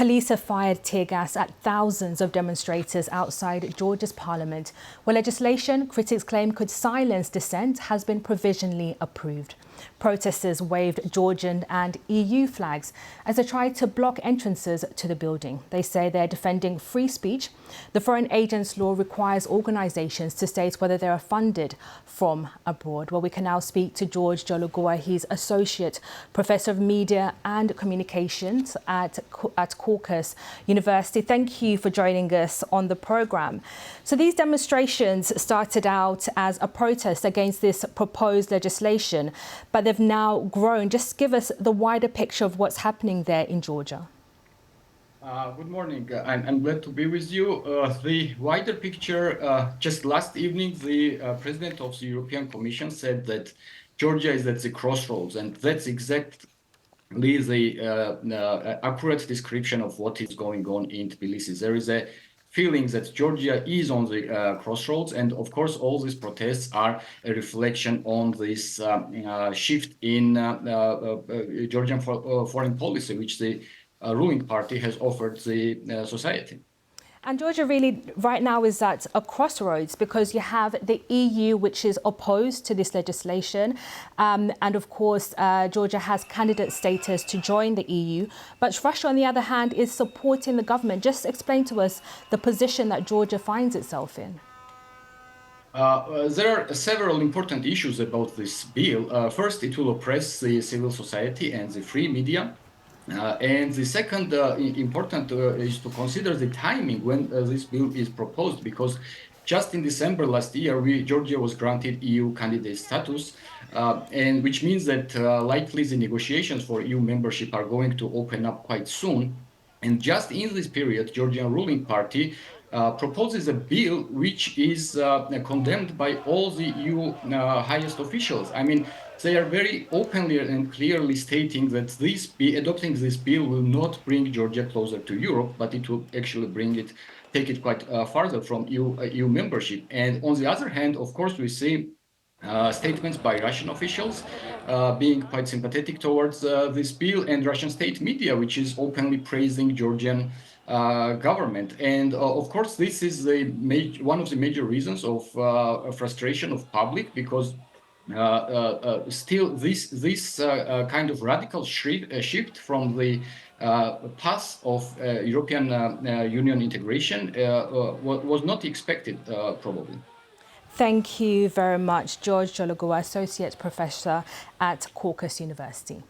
Police have fired tear gas at thousands of demonstrators outside Georgia's parliament, where legislation critics claim could silence dissent has been provisionally approved. Protesters waved Georgian and EU flags as they tried to block entrances to the building. They say they're defending free speech. The Foreign Agents Law requires organisations to state whether they are funded from abroad. Well, we can now speak to George Jologua. He's Associate Professor of Media and Communications at Caucus University. Thank you for joining us on the programme. So these demonstrations started out as a protest against this proposed legislation, but they've now grown. Just give us the wider picture of what's happening there in Georgia. Good morning. I'm glad to be with you. The wider picture, just last evening, the President of the European Commission said that Georgia is at the crossroads, and that's exactly the accurate description of what is going on in Tbilisi. There is a feeling that Georgia is on the crossroads, and of course all these protests are a reflection on this shift in Georgian foreign policy, which the ruling party has offered the society. And Georgia really right now is at a crossroads because you have the EU, which is opposed to this legislation. And of course, Georgia has candidate status to join the EU. But Russia, on the other hand, is supporting the government. Just explain to us the position that Georgia finds itself in. There are several important issues about this bill. First, it will oppress the civil society and the free media. And the second important is to consider the timing when this bill is proposed, because just in December last year, Georgia was granted EU candidate status, and which means that likely the negotiations for EU membership are going to open up quite soon. And just in this period, Georgian ruling party proposes a bill which is condemned by all the EU highest officials. I mean, they are very openly and clearly stating that adopting this bill will not bring Georgia closer to Europe, but it will actually take it quite farther from EU membership. And on the other hand, of course, we see statements by Russian officials being quite sympathetic towards this bill, and Russian state media, which is openly praising Georgian government. And of course, this is one of the major reasons of frustration of public, because still this kind of radical shift from the path of European Union integration was not expected, probably. Thank you very much, George Jologua, Associate Professor at Caucus University.